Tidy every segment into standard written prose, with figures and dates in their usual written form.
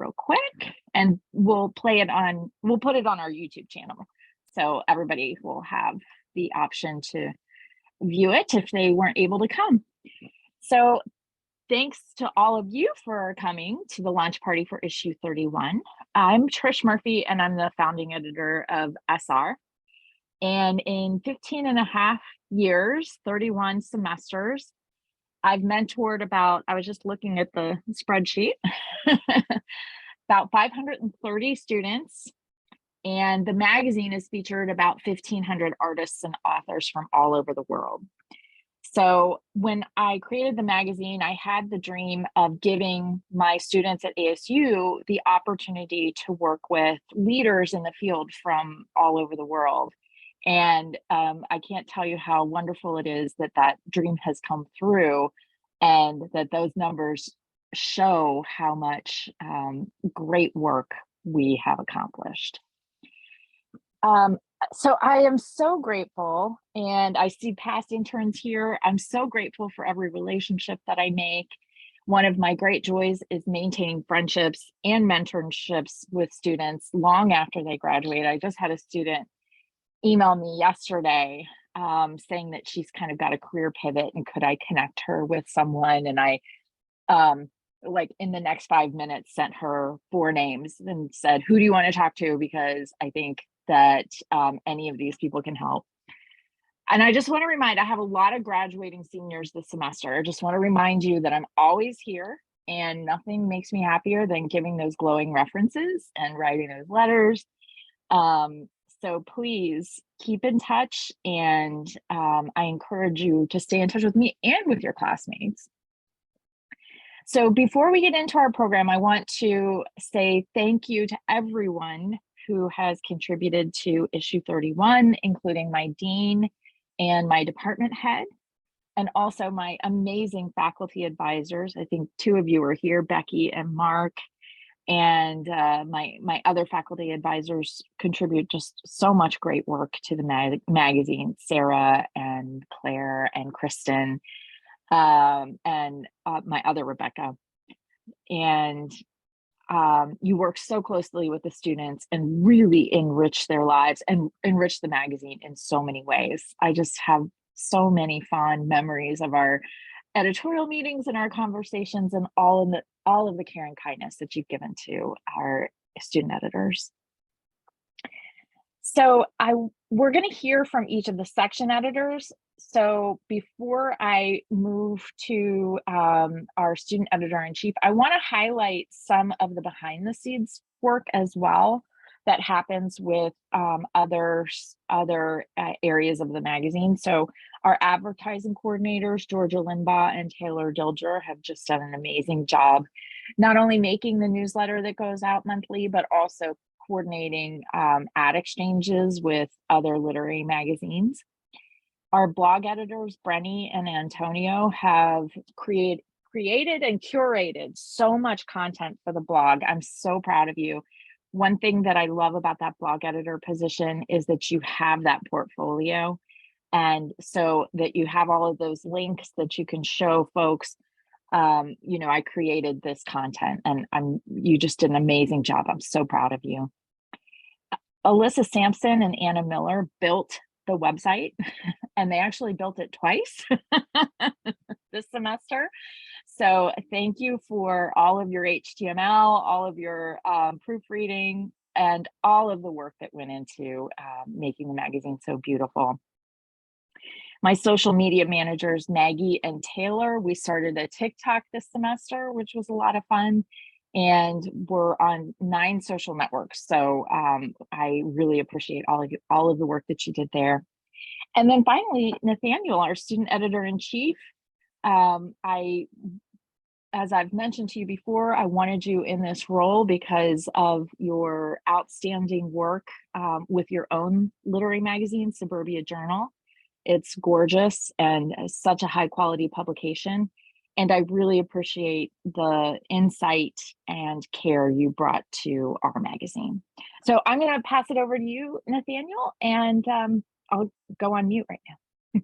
real quick, and we'll put it on our YouTube channel. So everybody will have the option to view it if they weren't able to come. So thanks to all of you for coming to the launch party for issue 31. I'm Trish Murphy, and I'm the founding editor of SR. And in 15 and a half years, 31 semesters, I've mentored I was just looking at the spreadsheet, about 530 students. And the magazine has featured about 1,500 artists and authors from all over the world. So when I created the magazine, I had the dream of giving my students at ASU the opportunity to work with leaders in the field from all over the world. And I can't tell you how wonderful it is that that dream has come through, and that those numbers show how much great work we have accomplished. So I am so grateful, and I see past interns here. I'm so grateful for every relationship that I make. One of my great joys is maintaining friendships and mentorships with students long after they graduate. I just had a student email me yesterday saying that she's kind of got a career pivot and could I connect her with someone. And I, like in the next 5 minutes, sent her 4 names and said, who do you want to talk to? Because I think that any of these people can help. And I just want to remind, I have a lot of graduating seniors this semester. I just want to remind you that I'm always here, and nothing makes me happier than giving those glowing references and writing those letters. So please keep in touch, and I encourage you to stay in touch with me and with your classmates. So before we get into our program, I want to say thank you to everyone who has contributed to issue 31, including my dean and my department head, and also my amazing faculty advisors. I think 2 of you are here, Becky and Mark, and my other faculty advisors contribute just so much great work to the magazine, Sarah and Claire and Kristen, and my other Rebecca. And you work so closely with the students and really enrich their lives and enrich the magazine in so many ways. I just have so many fond memories of our editorial meetings and our conversations, and all of the care and kindness that you've given to our student editors. So we're going to hear from each of the section editors. So before I move to our student editor-in-chief, I want to highlight some of the behind the scenes work as well that happens with other areas of the magazine. So our advertising coordinators, Georgia Limbaugh and Taylor Dilger, have just done an amazing job, not only making the newsletter that goes out monthly, but also coordinating ad exchanges with other literary magazines. Our blog editors, Brenny and Antonio, have created and curated so much content for the blog. I'm so proud of you. One thing that I love about that blog editor position is that you have that portfolio, and so that you have all of those links that you can show folks. You know, I created this content, and you just did an amazing job. I'm so proud of you. Alyssa Sampson and Anna Miller built the website, and they actually built it twice this semester. So thank you for all of your HTML, all of your proofreading, and all of the work that went into making the magazine so beautiful. My social media managers, Maggie and Taylor, we started a TikTok this semester, which was a lot of fun. And we're on 9 social networks. So I really appreciate all of the work that you did there. And then finally, Nathaniel, our student editor-in-chief. As I've mentioned to you before, I wanted you in this role because of your outstanding work with your own literary magazine, Suburbia Journal. It's gorgeous and such a high quality publication. And I really appreciate the insight and care you brought to our magazine. So I'm going to pass it over to you, Nathaniel, and I'll go on mute right now.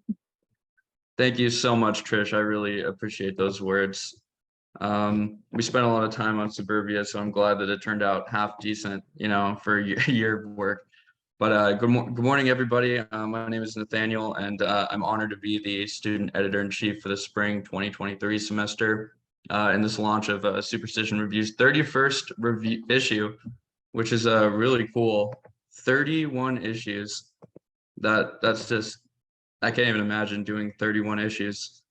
Thank you so much, Trish. I really appreciate those words. We spent a lot of time on Suburbia, so I'm glad that it turned out half decent, for a year of work. But good morning, everybody. My name is Nathaniel, and I'm honored to be the student editor-in-chief for the spring 2023 semester in this launch of Superstition Review's 31st review issue, which is really cool. 31 issues. That's just, I can't even imagine doing 31 issues.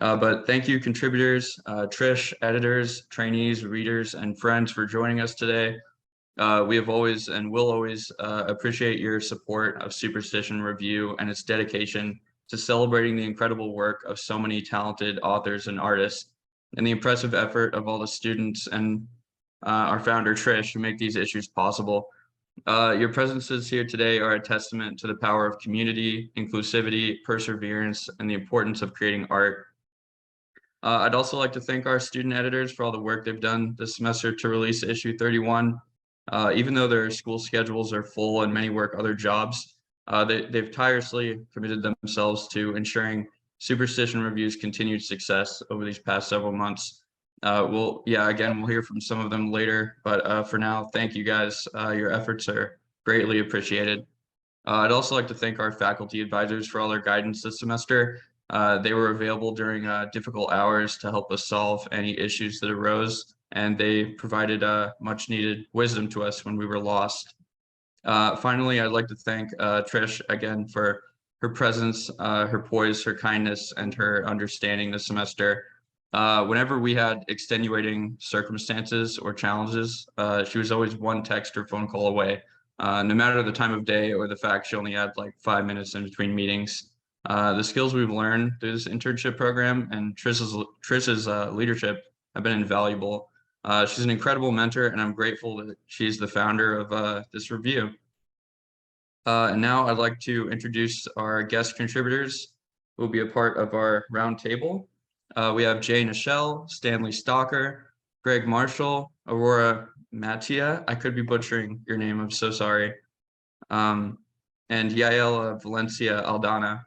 But thank you, contributors, Trish, editors, trainees, readers, and friends for joining us today. We have always and will always appreciate your support of Superstition Review and its dedication to celebrating the incredible work of so many talented authors and artists, and the impressive effort of all the students and our founder, Trish, who make these issues possible. Your presences here today are a testament to the power of community, inclusivity, perseverance, and the importance of creating art. I'd also like to thank our student editors for all the work they've done this semester to release issue 31. Even though their school schedules are full and many work other jobs, they've tirelessly committed themselves to ensuring Superstition Review's continued success over these past several months. We'll hear from some of them later, but for now, thank you guys. Your efforts are greatly appreciated. I'd also like to thank our faculty advisors for all their guidance this semester. They were available during difficult hours to help us solve any issues that arose, and they provided much needed wisdom to us when we were lost. Finally, I'd like to thank Trish again for her presence, her poise, her kindness, and her understanding this semester. Whenever we had extenuating circumstances or challenges, she was always one text or phone call away, no matter the time of day or the fact she only had like 5 minutes in between meetings. The skills we've learned through this internship program and Trish's leadership have been invaluable. She's an incredible mentor, and I'm grateful that she's the founder of this review. And now I'd like to introduce our guest contributors who will be a part of our roundtable. We have Jay Nichelle, Stanley Stalker, Greg Marshall, Aurora Mattia. I could be butchering your name, I'm so sorry. And Yael Valencia Aldana.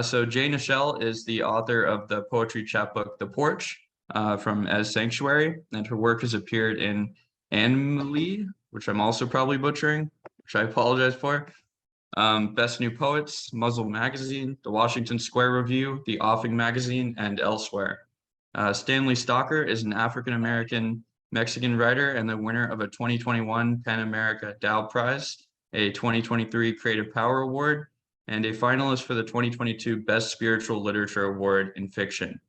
So Jay Nichelle is the author of the poetry chapbook The Porch from As Sanctuary, and her work has appeared in Animalie, which I'm also probably butchering, which I apologize for. Best New Poets, Muzzle Magazine, the Washington Square Review, the Offing Magazine, and elsewhere. Stanley Stalker is an African-American Mexican writer and the winner of a 2021 PEN America Dow Prize, a 2023 Creative Power Award, and a finalist for the 2022 Best Spiritual Literature Award in Fiction.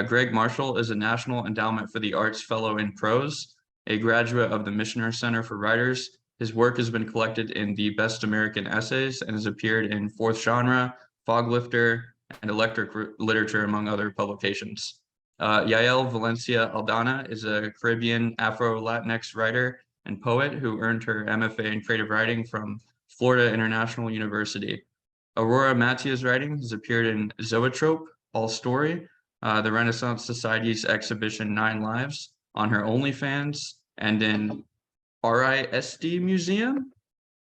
Greg Marshall is a National Endowment for the Arts Fellow in Prose, a graduate of the Missioner Center for Writers. His work has been collected in the Best American Essays and has appeared in Fourth Genre, Foglifter, and Electric Literature, among other publications. Yael Valencia Aldana is a Caribbean Afro-Latinx writer and poet who earned her MFA in creative writing from Florida International University. Aurora Mattia's writing has appeared in Zoetrope, All Story, the Renaissance Society's exhibition 9 Lives, on her OnlyFans, and in RISD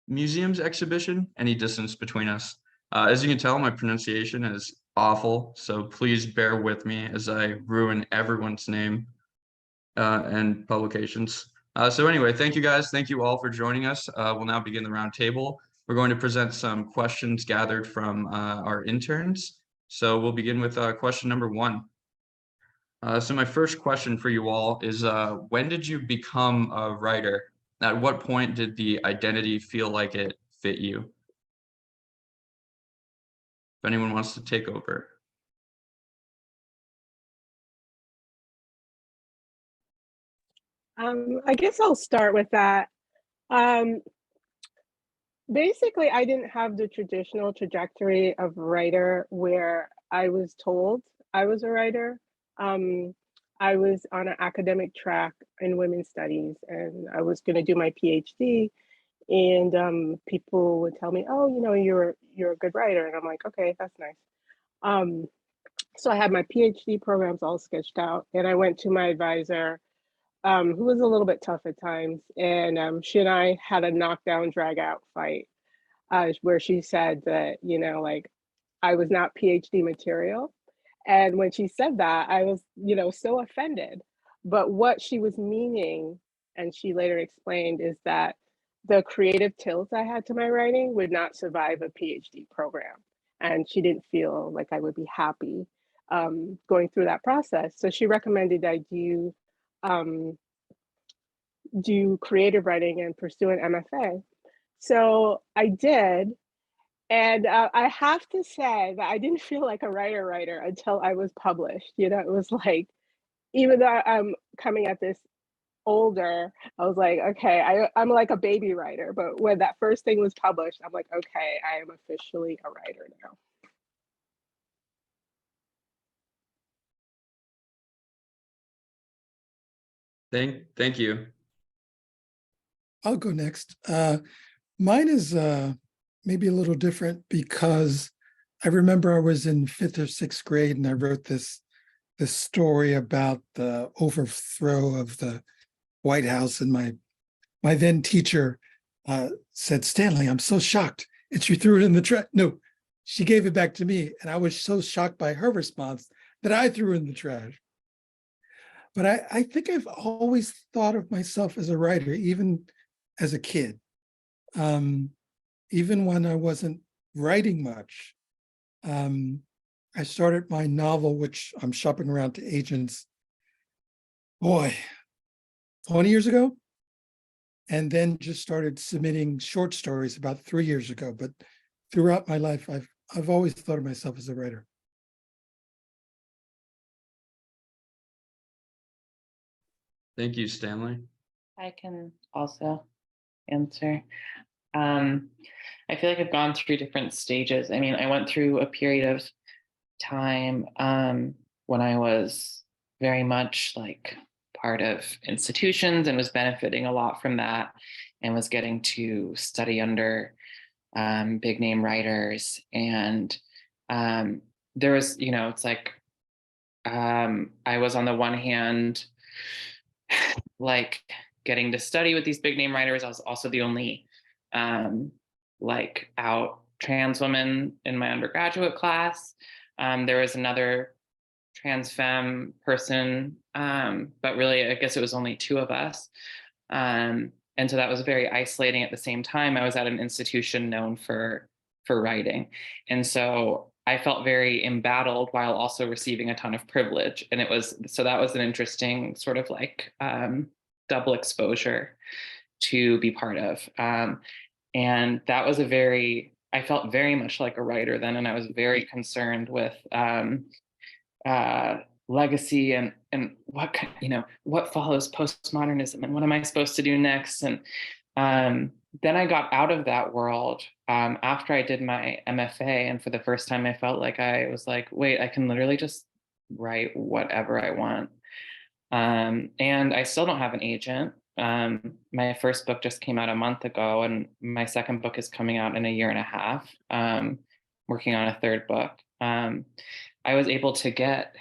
Museum's exhibition, Any Distance Between Us. As you can tell, my pronunciation is awful, so please bear with me as I ruin everyone's name and publications. So anyway, thank you guys. Thank you all for joining us. We'll now begin the round table. We're going to present some questions gathered from our interns. So we'll begin with question number 1. So my first question for you all is, when did you become a writer? At what point did the identity feel like it fit you? If anyone wants to take over. I guess I'll start with that. Basically, I didn't have the traditional trajectory of writer where I was told I was a writer. I was on an academic track in women's studies, and I was going to do my PhD. And people would tell me, "Oh, you're a good writer," and I'm like, "Okay, that's nice." So I had my PhD programs all sketched out, and I went to my advisor, who was a little bit tough at times, and she and I had a knockdown, drag out fight, where she said that like I was not PhD material, And when she said that, I was, so offended. But what she was meaning, and she later explained, is that the creative tilt I had to my writing would not survive a PhD program. And she didn't feel like I would be happy going through that process. So she recommended I um, do creative writing and pursue an MFA. So I did, and I have to say that I didn't feel like a writer until I was published. It was like, even though I'm coming at this older, I was like, okay, I'm like a baby writer. But when that first thing was published, I'm like, okay, I am officially a writer now. Thank you. I'll go next. Mine is maybe a little different because I remember I was in 5th or 6th grade and I wrote this story about the overthrow of the White House, and my then teacher said, "Stanley, I'm so shocked." And she threw it in the trash. No, she gave it back to me, and I was so shocked by her response that I threw it in the trash. But I think I've always thought of myself as a writer, even as a kid. Even when I wasn't writing much, I started my novel, which I'm shopping around to agents, 20 years ago, and then just started submitting short stories about 3 years ago. But throughout my life, I've always thought of myself as a writer. Thank you, Stanley. I can also answer. I feel like I've gone through different stages. I mean, I went through a period of time when I was very much like part of institutions and was benefiting a lot from that, and was getting to study under big name writers. And there was, it's like I was on the one hand like getting to study with these big name writers. I was also the only like out trans woman in my undergraduate class. There was another trans femme person, but really, I guess it was only 2 of us. And so that was very isolating. At the same time, I was at an institution known for writing. And so I felt very embattled while also receiving a ton of privilege. And that was an interesting sort of like double exposure to be part of. And that was I felt very much like a writer then, and I was very concerned with legacy and what follows postmodernism and what am I supposed to do next. And then I got out of that world after I did my MFA, and for the first time I felt like I was like, wait, I can literally just write whatever I want. And I still don't have an agent. My first book just came out a month ago, and my second book is coming out in a year and a half. Working on a third book. I was able to get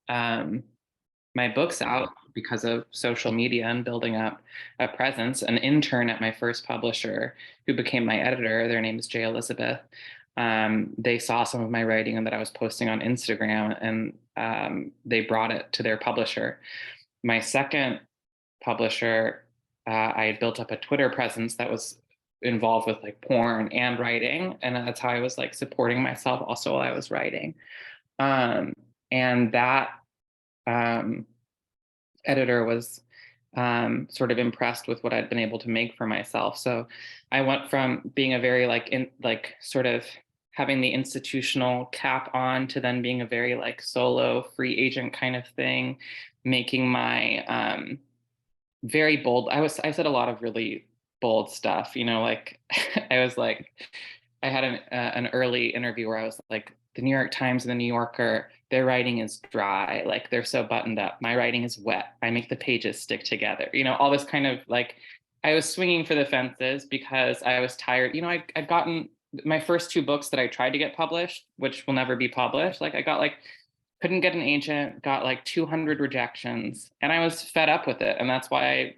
my books out because of social media and building up a presence. An intern at my first publisher who became my editor, their name is Jay Elizabeth. They saw some of my writing and that I was posting on Instagram, and they brought it to their publisher. My second publisher, I had built up a Twitter presence that was involved with like porn and writing, and that's how I was like supporting myself also while I was writing. And that editor was sort of impressed with what I'd been able to make for myself. So I went from being a very sort of having the institutional cap on to then being a very like solo free agent kind of thing, making my very bold. I said a lot of really bold stuff, like I was like, I had an early interview where I was like, the New York Times and the New Yorker, their writing is dry, like they're so buttoned up. My writing is wet. I make the pages stick together. All this kind of like, I was swinging for the fences because I was tired. I'd gotten my first 2 books that I tried to get published, which will never be published. Like I got couldn't get an agent, got like 200 rejections, and I was fed up with it. And that's why I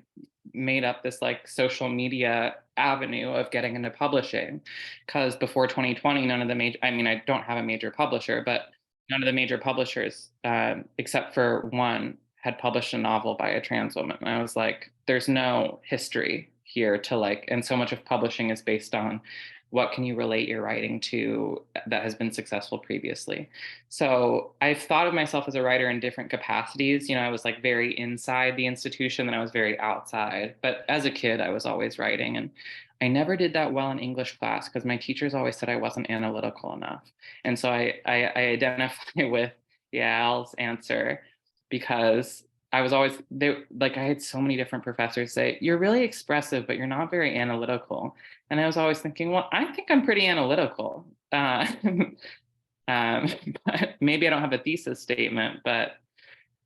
made up this like social media avenue of getting into publishing, because before 2020, none of the major, I mean, I don't have a major publisher, but none of the major publishers, except for one, had published a novel by a trans woman. And I was like, there's no history here to like, and so much of publishing is based on what can you relate your writing to that has been successful previously. So I've thought of myself as a writer in different capacities. You know, I was like very inside the institution and I was very outside. But as a kid, I was always writing. And I never did that well in English class because my teachers always said I wasn't analytical enough. And so I identify with Yael's answer because I was always like I had so many different professors say, you're really expressive, but you're not very analytical. And I was always thinking, well, I think I'm pretty analytical. But maybe I don't have a thesis statement, but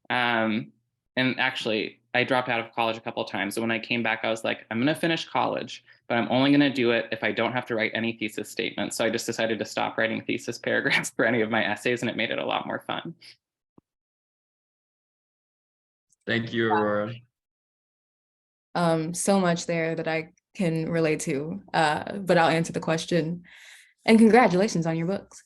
and actually I dropped out of college a couple of times. So when I came back, I was like, I'm going to finish college, but I'm only going to do it if I don't have to write any thesis statements. So I just decided to stop writing thesis paragraphs for any of my essays, and it made it a lot more fun. Thank you, Aurora. So much there that I can relate to, but I'll answer the question. And congratulations on your books.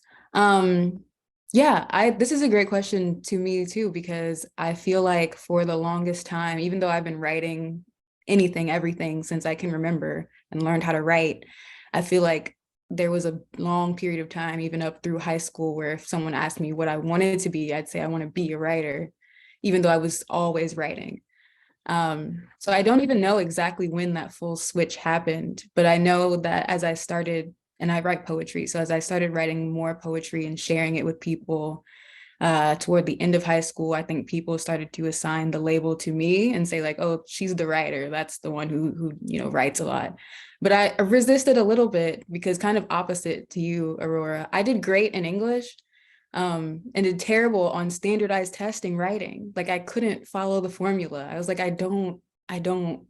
Yeah, this is a great question to me too, because I feel like for the longest time, even though I've been writing anything, everything since I can remember and learned how to write, I feel like there was a long period of time, even up through high school, where if someone asked me what I wanted to be, I'd say I want to be a writer, even though I was always writing. So I don't even know exactly when that full switch happened, but I know that as I started, and I write poetry, so as I started writing more poetry and sharing it with people toward the end of high school, I think people started to assign the label to me and say like, oh, she's the writer. That's the one who writes a lot. But I resisted a little bit because kind of opposite to you, Aurora. I did great in English and did terrible on standardized testing writing. Like I couldn't follow the formula. I was like, I don't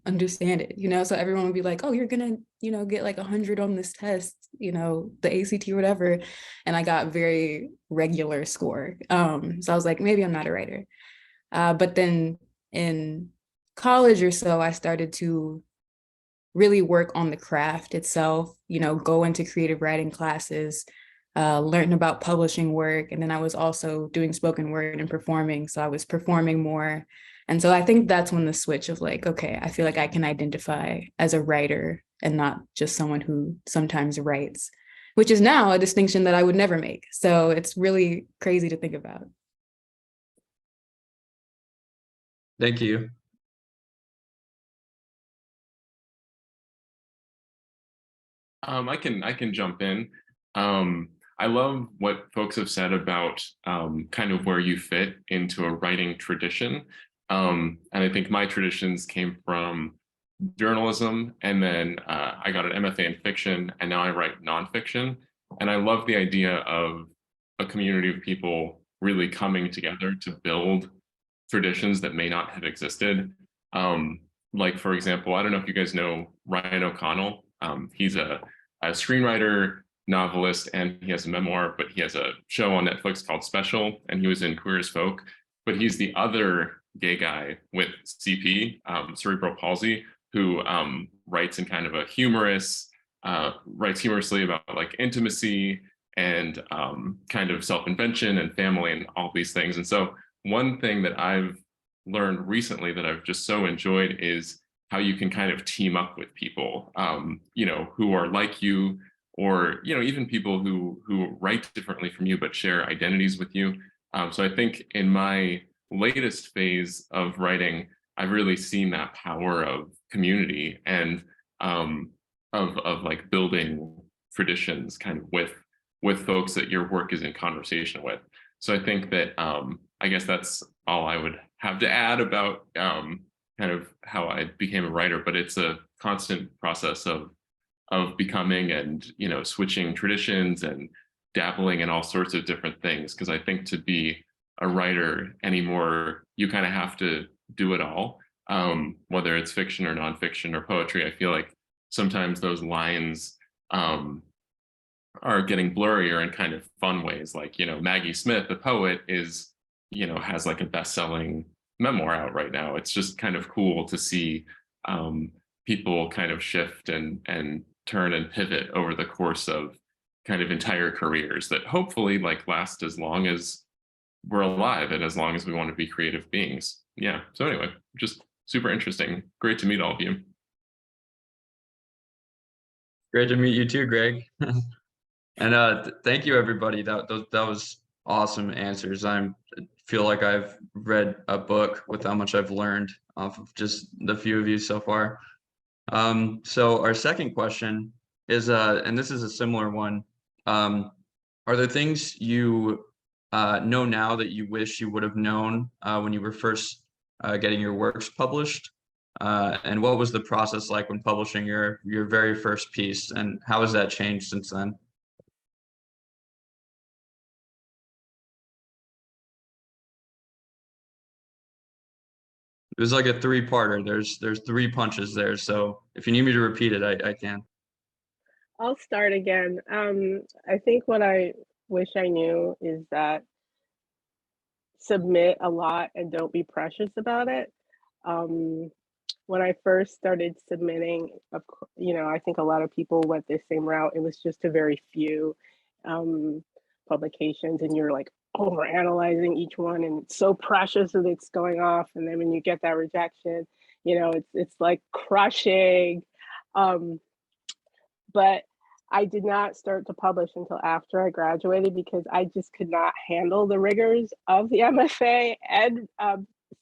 understand it, so everyone would be like, oh, you're gonna get like 100 on this test, the ACT or whatever, and I got very regular score. So I was like, maybe I'm not a writer. But then in college or so, I started to really work on the craft itself, go into creative writing classes, learn about publishing work, and then I was also doing spoken word and performing, so I was performing more. And so I think that's when the switch of like, okay, I feel like I can identify as a writer and not just someone who sometimes writes, which is now a distinction that I would never make. So it's really crazy to think about. Thank you. I can jump in. I love what folks have said about kind of where you fit into a writing tradition. And I think my traditions came from journalism, and then I got an MFA in fiction, and now I write nonfiction. And I love the idea of a community of people really coming together to build traditions that may not have existed. Like, for example, I don't know if you guys know Ryan O'Connell. He's a screenwriter, novelist, and he has a memoir, but he has a show on Netflix called Special, and he was in Queer as Folk. But he's the other gay guy with CP, cerebral palsy, who writes in kind of a writes humorously about like intimacy and kind of self-invention and family and all these things. And so one thing that I've learned recently that I've just so enjoyed is how you can kind of team up with people, who are like you, or, even people who write differently from you, but share identities with you. So I think in my latest phase of writing, I've really seen that power of community and of like building traditions kind of with folks that your work is in conversation with. So I think that I guess that's all I would have to add about kind of how I became a writer, but it's a constant process of becoming and, switching traditions and dabbling in all sorts of different things. Because I think to be a writer anymore, you kind of have to do it all, whether it's fiction or nonfiction or poetry. I feel like sometimes those lines are getting blurrier in kind of fun ways. Like, Maggie Smith, the poet, is, has like a best-selling memoir out right now. It's just kind of cool to see people kind of shift and turn and pivot over the course of kind of entire careers that hopefully like last as long as we're alive and as long as we want to be creative beings. Yeah. So anyway, just super interesting. Great to meet all of you. Great to meet you too, Greg. And thank you, everybody. That was awesome answers. Feel like I've read a book with how much I've learned off of just the few of you so far. So our second question is, and this is a similar one. Are there things you know now that you wish you would have known when you were first getting your works published? And what was the process like when publishing your very first piece, and how has that changed since then? It was like a three-parter. There's three punches there. So if you need me to repeat it, I can. I'll start again. I think what I wish I knew is that submit a lot and don't be precious about it. When I first started submitting, I think a lot of people went the same route. It was just a very few publications, and you're like over analyzing each one, and it's so precious that it's going off. And then when you get that rejection, it's like crushing. But I did not start to publish until after I graduated because I just could not handle the rigors of the MFA and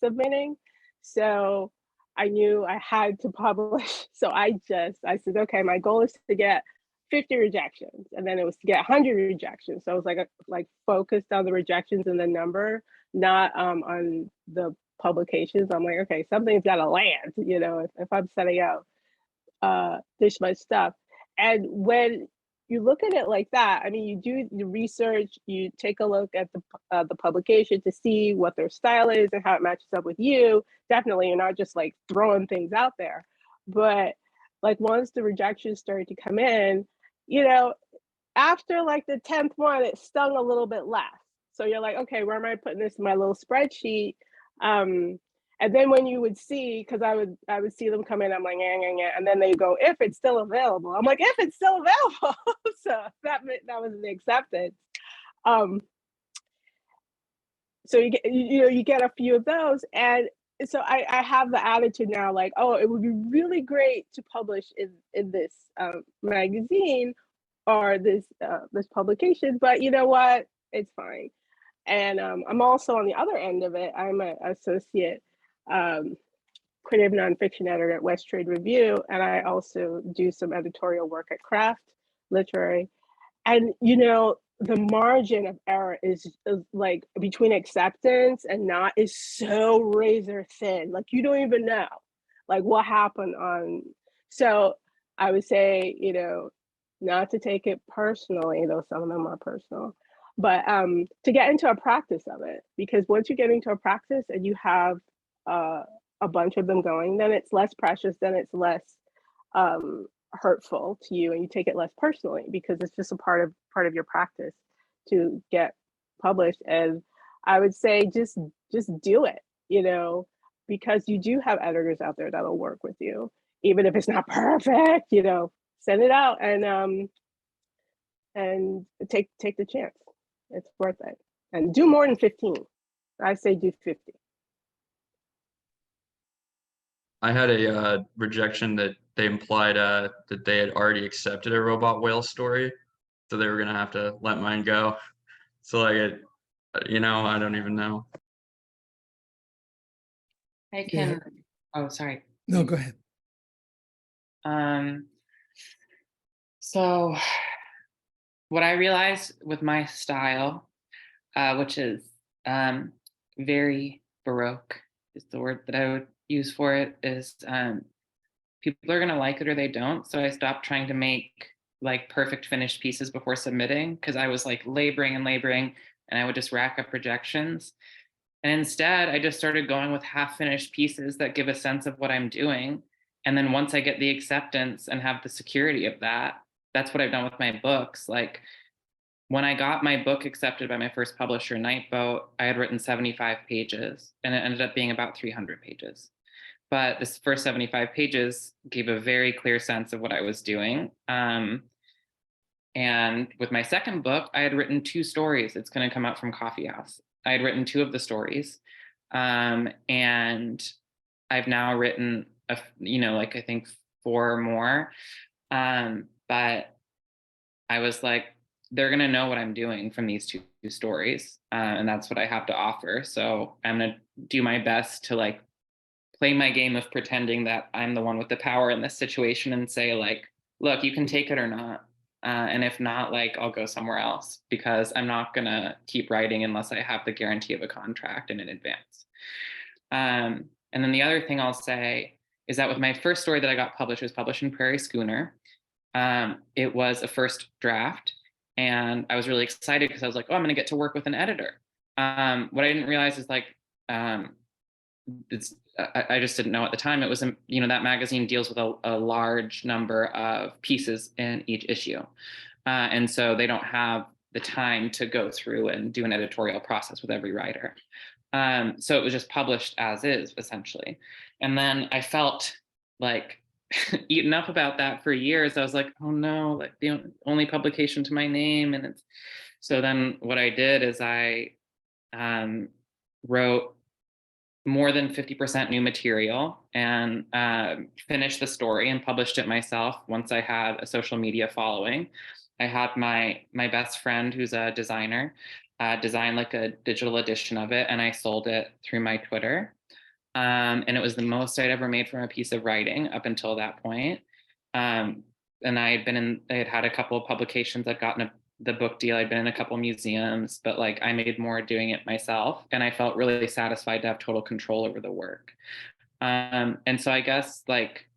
submitting. So I knew I had to publish. So I said, okay, my goal is to get 50 rejections. And then it was to get 100 rejections. So I was like focused on the rejections and the number, not on the publications. I'm like, okay, something's got to land, if I'm setting out this much stuff. And when you look at it like that, I mean, you do the research, you take a look at the publication to see what their style is and how it matches up with you. Definitely, you're not just like throwing things out there. But like once the rejections started to come in, after like the 10th one, it stung a little bit less. So you're like, okay, where am I putting this in my little spreadsheet? And then when you would see, because I would see them come in, I'm like, and then they go, if it's still available. I'm like, if it's still available. So that was the acceptance. So you get a few of those, and so I have the attitude now, like, oh, it would be really great to publish in this magazine or this publication, but you know what? It's fine. And I'm also on the other end of it. I'm an associate creative nonfiction editor at West Trade Review, and I also do some editorial work at Craft Literary. And the margin of error is like between acceptance and not is so razor thin. Like you don't even know like what happened on. So I would say, not to take it personally, though some of them are personal, but to get into a practice of it, because once you get into a practice and you have a bunch of them going, then it's less precious, then it's less hurtful to you, and you take it less personally because it's just a part of your practice to get published. And I would say just do it, because you do have editors out there that'll work with you, even if it's not perfect. Send it out and take the chance. It's worth it, and do more than 15. I say do 50. I had a rejection that they implied that they had already accepted a robot whale story, so they were gonna have to let mine go. So like I don't even know. I can. Yeah. Oh, sorry. No, go ahead. So what I realized with my style, which is very Baroque, is the word that I would use for it, is people are going to like it or they don't. So I stopped trying to make like perfect finished pieces before submitting, because I was like laboring and I would just rack up rejections. And instead, I just started going with half finished pieces that give a sense of what I'm doing. And then once I get the acceptance and have the security of that, that's what I've done with my books. Like when I got my book accepted by my first publisher, Nightboat, I had written 75 pages and it ended up being about 300 pages. But this first 75 pages gave a very clear sense of what I was doing. And with my second book, I had written 2 stories. It's going to come out from Coffee House. I had written 2 of the stories, and I've now written like I think 4 more. But I was like, they're gonna know what I'm doing from these 2 stories, and that's what I have to offer. So I'm gonna do my best to like play my game of pretending that I'm the one with the power in this situation and say like, look, you can take it or not. And if not, like, I'll go somewhere else, because I'm not gonna keep writing unless I have the guarantee of a contract in advance. And then the other thing I'll say is that with my first story that I got published, it was published in Prairie Schooner. It was a first draft, and I was really excited because I was like, oh, I'm gonna get to work with an editor. What I didn't realize is like, I just didn't know at the time. It was, that magazine deals with a large number of pieces in each issue. And so they don't have the time to go through and do an editorial process with every writer. So it was just published as is, essentially. And then I felt like eaten up about that for years. I was like, oh no, like the only publication to my name. And so then what I did is I wrote more than 50% new material and finished the story and published it myself once I had a social media following. I had my best friend, who's a designer, design like a digital edition of it, and I sold it through my Twitter. And it was the most I'd ever made from a piece of writing up until that point. And I had had a couple of publications. I'd gotten the book deal. I'd been in a couple museums, but like I made more doing it myself, and I felt really satisfied to have total control over the work. And so I guess like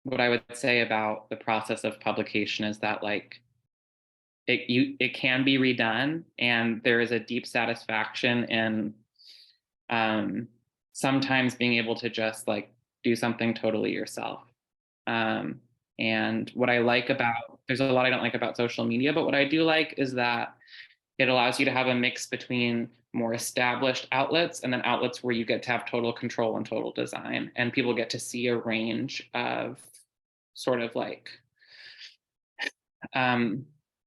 what I would say about the process of publication is that like it can be redone, and there is a deep satisfaction in sometimes being able to just like do something totally yourself. And what I like about, there's a lot I don't like about social media, but what I do like is that it allows you to have a mix between more established outlets and then outlets where you get to have total control and total design, and people get to see a range of sort of like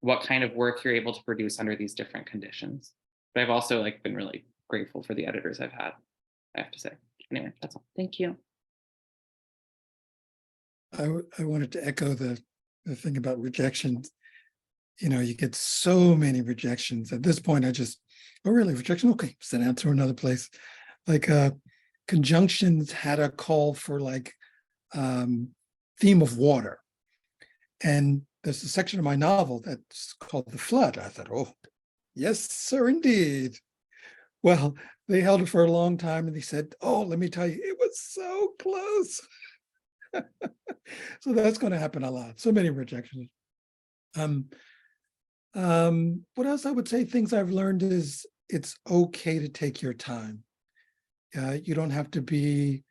what kind of work you're able to produce under these different conditions. But I've also like been really grateful for the editors I've had, I have to say. Anyway, that's all. Thank you. I wanted to echo the thing about rejections. You get so many rejections. At this point, oh, really? Rejection? Okay, send out to another place. Like Conjunctions had a call for like theme of water. And there's a section of my novel that's called The Flood. I thought, oh, yes, sir, indeed. Well, they held it for a long time, and they said, oh, let me tell you, it was so close. So that's going to happen a lot. So many rejections. What else I would say? Things I've learned is it's okay to take your time. You don't have to be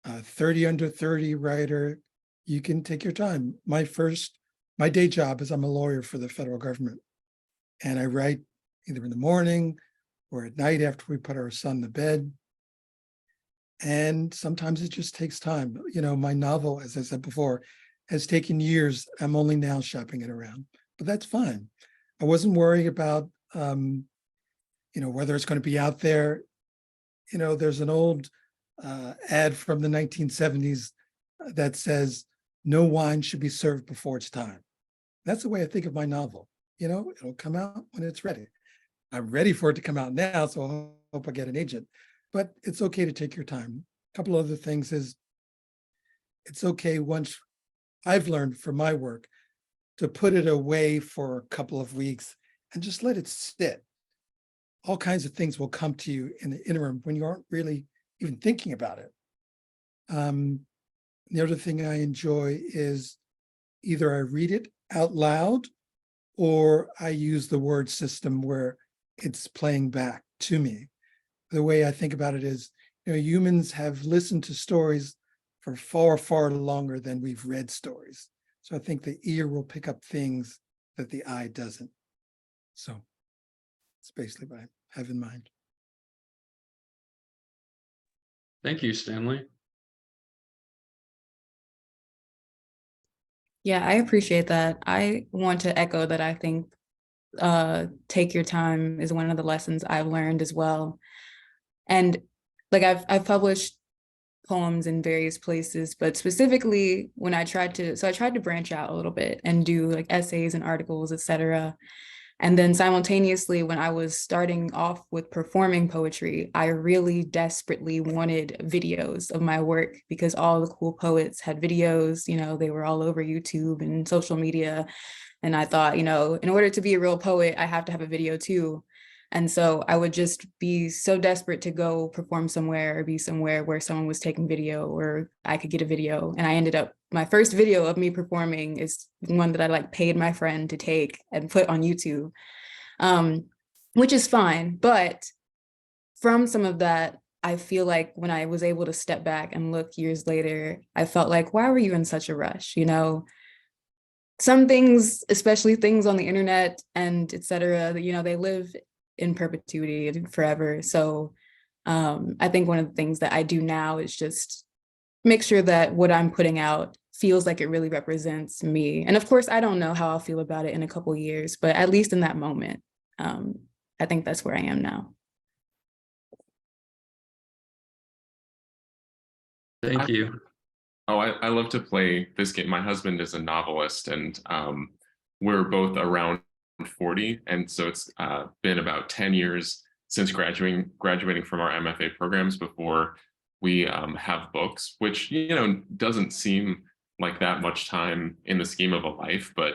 a 30 under 30 writer. You can take your time. My day job is I'm a lawyer for the federal government, and I write either in the morning or at night after we put our son to bed. And sometimes it just takes time. My novel, as I said before, has taken years. I'm only now shopping it around, but that's fine. I wasn't worried about, whether it's going to be out there. There's an old ad from the 1970s that says, no wine should be served before it's time. That's the way I think of my novel. It'll come out when it's ready. I'm ready for it to come out now, so I hope I get an agent. But it's okay to take your time. A couple other things is, it's okay once I've learned from my work to put it away for a couple of weeks and just let it sit. All kinds of things will come to you in the interim when you aren't really even thinking about it. The other thing I enjoy is either I read it out loud or I use the word system where it's playing back to me. The way I think about it is, humans have listened to stories for far, far longer than we've read stories. So I think the ear will pick up things that the eye doesn't. So it's basically what I have in mind. Thank you, Stanley. Yeah, I appreciate that. I want to echo that. I think take your time is one of the lessons I've learned as well. And like I've published poems in various places, but specifically when I tried to branch out a little bit and do like essays and articles, etc. And then simultaneously, when I was starting off with performing poetry, I really desperately wanted videos of my work because all the cool poets had videos, they were all over YouTube and social media. And I thought, in order to be a real poet, I have to have a video too. And so I would just be so desperate to go perform somewhere or be somewhere where someone was taking video or I could get a video. And I ended up, my first video of me performing is one that I like paid my friend to take and put on YouTube, which is fine. But from some of that, I feel like when I was able to step back and look years later, I felt like, why were you in such a rush? Some things, especially things on the internet and et cetera, they live in perpetuity and forever. So I think one of the things that I do now is just make sure that what I'm putting out feels like it really represents me. And of course, I don't know how I'll feel about it in a couple of years, but at least in that moment, I think that's where I am now. Thank you. Oh, I love to play this game. My husband is a novelist, and we're both around 40, and so it's been about 10 years since graduating from our MFA programs before we have books, which doesn't seem like that much time in the scheme of a life, but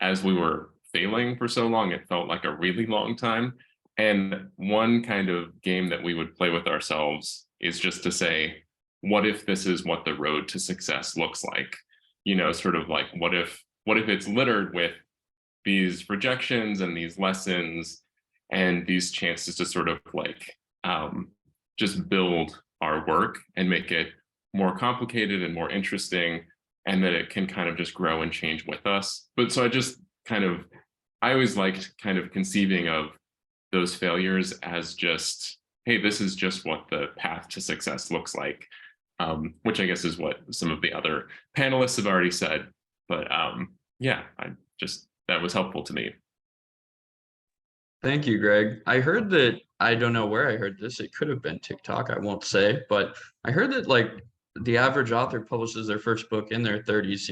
as we were failing for so long, it felt like a really long time. And one kind of game that we would play with ourselves is just to say, what if this is what the road to success looks like? Sort of like, what if it's littered with these rejections and these lessons and these chances to sort of like just build our work and make it more complicated and more interesting, and that it can kind of just grow and change with us. But so I always liked kind of conceiving of those failures as just, hey, this is just what the path to success looks like, which I guess is what some of the other panelists have already said. But yeah, that was helpful to me. Thank you, Greg. I heard that, I don't know where I heard this. It could have been TikTok, I won't say, but I heard that like the average author publishes their first book in their 30s.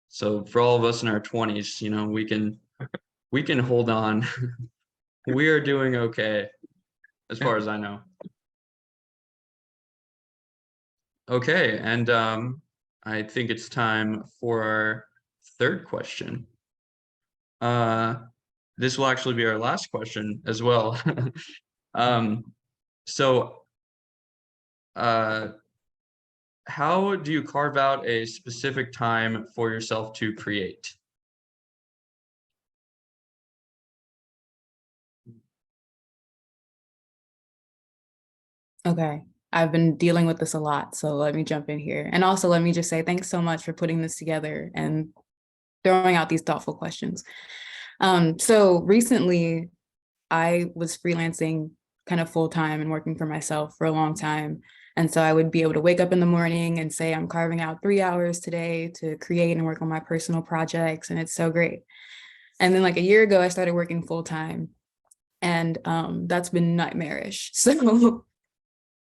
So for all of us in our 20s, we can hold on. We are doing okay, as far as I know. Okay, and I think it's time for our third question. This will actually be our last question as well. How do you carve out a specific time for yourself to create? Okay. I've been dealing with this a lot, so let me jump in here. And also let me just say thanks so much for putting this together and throwing out these thoughtful questions. So recently I was freelancing kind of full time and working for myself for a long time. And so I would be able to wake up in the morning and say, I'm carving out 3 hours today to create and work on my personal projects. And it's so great. And then like a year ago, I started working full time, and that's been nightmarish. So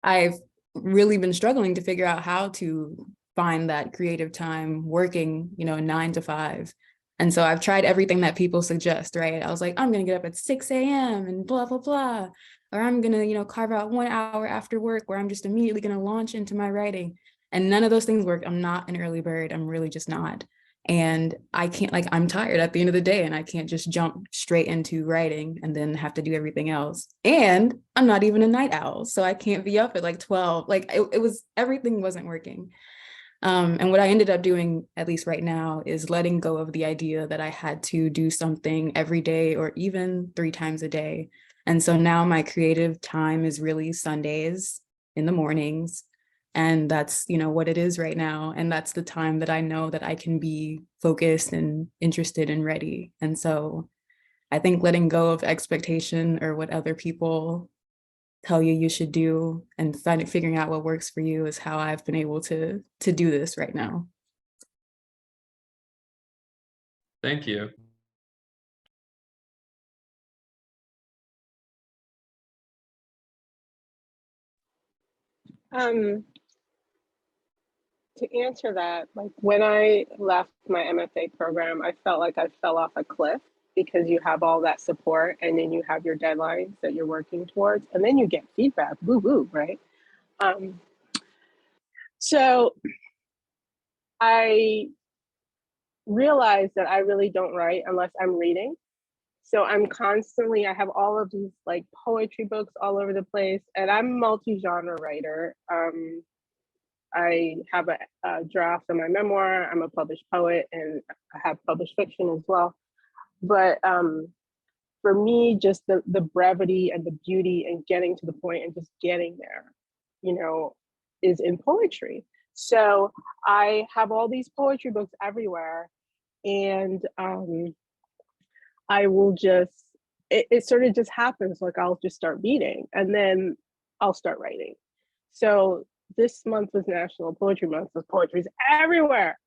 I've really been struggling to figure out how to find that creative time working, 9 to 5. And so I've tried everything that people suggest, right? I was like, I'm going to get up at 6 a.m. and blah, blah, blah. Or I'm going to, carve out 1 hour after work where I'm just immediately going to launch into my writing. And none of those things work. I'm not an early bird. I'm really just not. And I can't, I'm tired at the end of the day, and I can't just jump straight into writing and then have to do everything else. And I'm not even a night owl, so I can't be up at 12. Everything wasn't working. And what I ended up doing, at least right now, is letting go of the idea that I had to do something every day or even 3 times a day. And so now my creative time is really Sundays in the mornings. And that's, what it is right now. And that's the time that I know that I can be focused and interested and ready. And so I think letting go of expectation or what other people tell you should do and figuring out what works for you is how I've been able to do this right now. Thank you. Um, to answer that, like when I left my MFA program, I felt like I fell off a cliff because you have all that support and then you have your deadlines that you're working towards, and then you get feedback, woo woo, right? So I realized that I really don't write unless I'm reading. So I'm constantly, I have all of these like poetry books all over the place, and I'm a multi-genre writer. I have a draft of my memoir. I'm a published poet, and I have published fiction as well. But for me, just the brevity and the beauty and getting to the point and just getting there, you know, is in poetry. So I have all these poetry books everywhere, and I will just, it sort of just happens. Like I'll just start reading and then I'll start writing. So this month was National Poetry Month, so poetry's everywhere.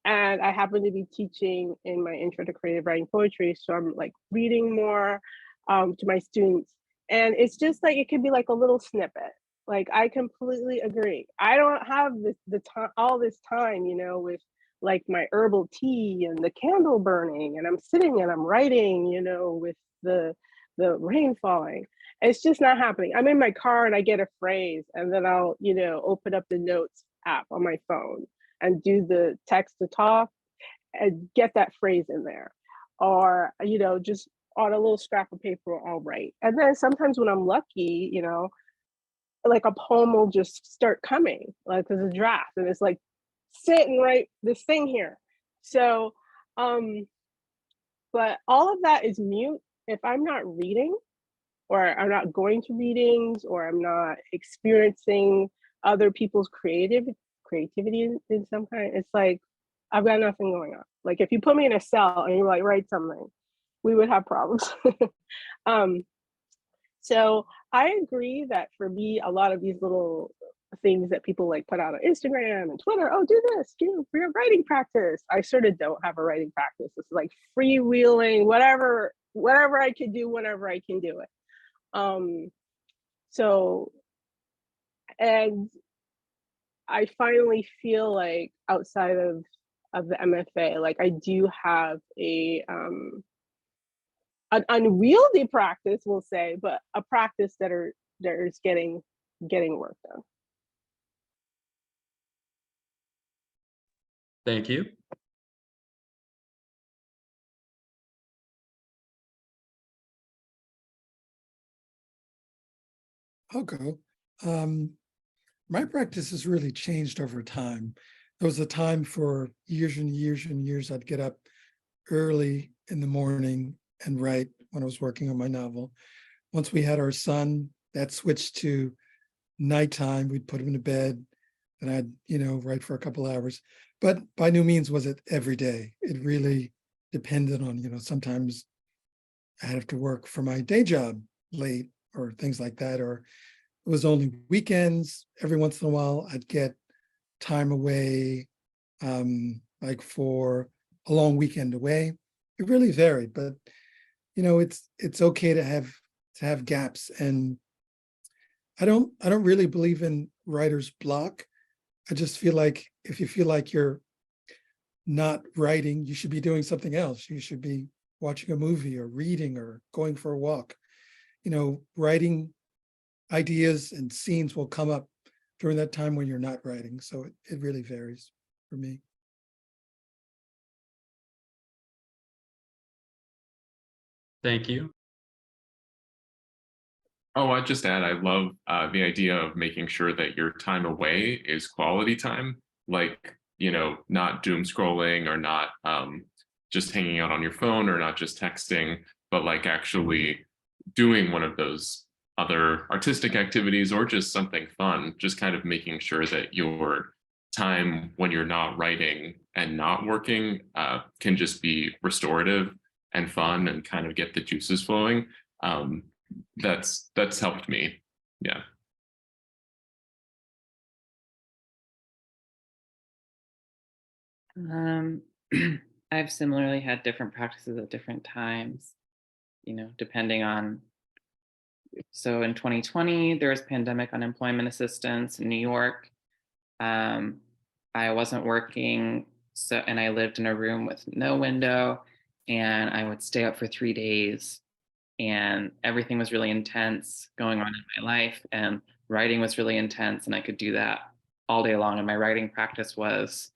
And I happen to be teaching in my intro to creative writing poetry. So I'm like reading more to my students. And it's just like, it could be like a little snippet. Like I completely agree. I don't have the time, all this time, you know, with like my herbal tea and the candle burning, and I'm sitting and I'm writing, you know, with the rain falling. It's just not happening. I'm in my car and I get a phrase, and then I'll, you know, open up the notes app on my phone and do the text to talk and get that phrase in there. Or, you know, just on a little scrap of paper, I'll write. And then sometimes when I'm lucky, you know, like a poem will just start coming, like as a draft, and it's like, sit and write this thing here. So, but all of that is mute if I'm not reading, or I'm not going to readings, or I'm not experiencing other people's creativity in some kind. It's like I've got nothing going on. Like if you put me in a cell and you're like, write something, we would have problems. So I agree that for me, a lot of these little things that people like put out on Instagram and Twitter, oh, do this, do for your writing practice. I sort of don't have a writing practice. It's like freewheeling, whatever I can do whenever I can do it. So, and I finally feel like outside of the MFA, like I do have an unwieldy practice, we'll say, but a practice that is getting work done. Thank you. I'll go. My practice has really changed over time. There was a time for years and years and years I'd get up early in the morning and write when I was working on my novel. Once we had our son, that switched to nighttime. We'd put him to bed, and I'd, you know, write for a couple hours. But by no means was it every day. It really depended on, you know, sometimes I had to work for my day job late or things like that, or it was only weekends. Every once in a while, I'd get time away, like for a long weekend away. It really varied, but you know, it's okay to have gaps. And I don't really believe in writer's block. I just feel like if you feel like you're not writing, you should be doing something else. You should be watching a movie or reading or going for a walk. You know, writing ideas and scenes will come up during that time when you're not writing. So it really varies for me. Thank you. Oh, I'd just add, I love the idea of making sure that your time away is quality time, like, you know, not doom scrolling or not just hanging out on your phone or not just texting, but like actually doing one of those other artistic activities or just something fun, just kind of making sure that your time when you're not writing and not working can just be restorative and fun and kind of get the juices flowing. That's helped me. Yeah. I've similarly had different practices at different times, you know, depending on So in 2020, there was pandemic unemployment assistance in New York. I wasn't working, and I lived in a room with no window, and I would stay up for 3 days, and everything was really intense going on in my life, and writing was really intense, and I could do that all day long. And my writing practice was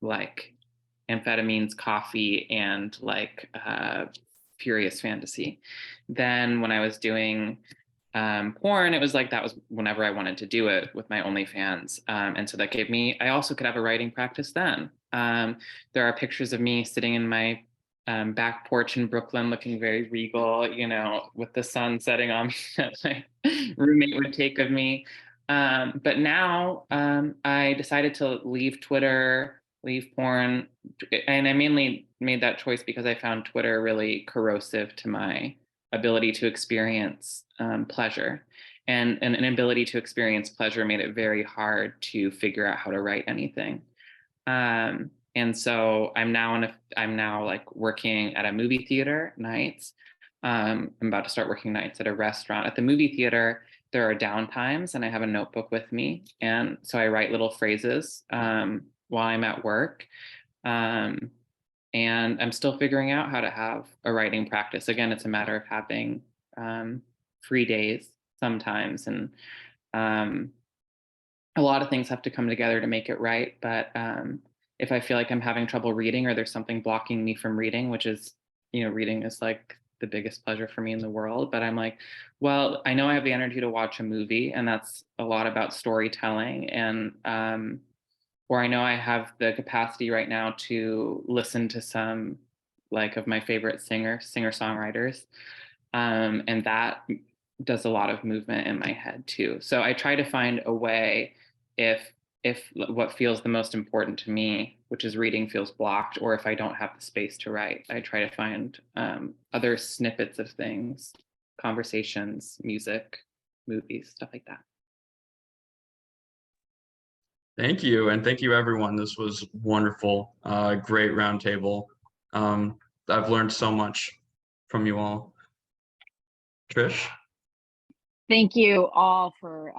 like amphetamines, coffee, and like furious fantasy. Then when I was doing porn, it was like that was whenever I wanted to do it with my OnlyFans. And so that gave me, I also could have a writing practice then. There are pictures of me sitting in my back porch in Brooklyn looking very regal, you know, with the sun setting on me that my roommate would take of me. But now I decided to leave Twitter, leave porn. And I mainly made that choice because I found Twitter really corrosive to my ability to experience pleasure. And an inability to experience pleasure made it very hard to figure out how to write anything. And so I'm now like working at a movie theater nights. I'm about to start working nights at a restaurant. At the movie theater, there are downtimes, and I have a notebook with me. And so I write little phrases while I'm at work. And I'm still figuring out how to have a writing practice. Again, it's a matter of having free days sometimes. And a lot of things have to come together to make it right. But if I feel like I'm having trouble reading, or there's something blocking me from reading, which is, you know, reading is like the biggest pleasure for me in the world. But I'm like, well, I know I have the energy to watch a movie, and that's a lot about storytelling. And or I know I have the capacity right now to listen to some like of my favorite singer-songwriters. And that does a lot of movement in my head too. So I try to find a way, if what feels the most important to me, which is reading, feels blocked, or if I don't have the space to write, I try to find other snippets of things, conversations, music, movies, stuff like that. Thank you. And thank you, everyone. This was wonderful. Great roundtable. I've learned so much from you all. Trish? Thank you all for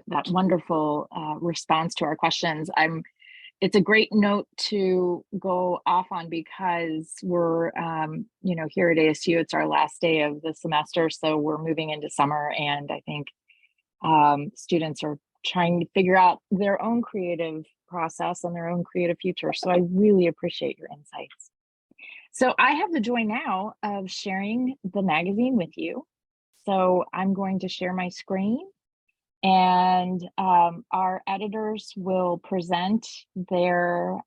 that wonderful response to our questions. It's a great note to go off on, because we're, you know, here at ASU, it's our last day of the semester. So we're moving into summer, and I think students are trying to figure out their own creative process and their own creative future. So I really appreciate your insights. So I have the joy now of sharing the magazine with you. So I'm going to share my screen, and our editors will present their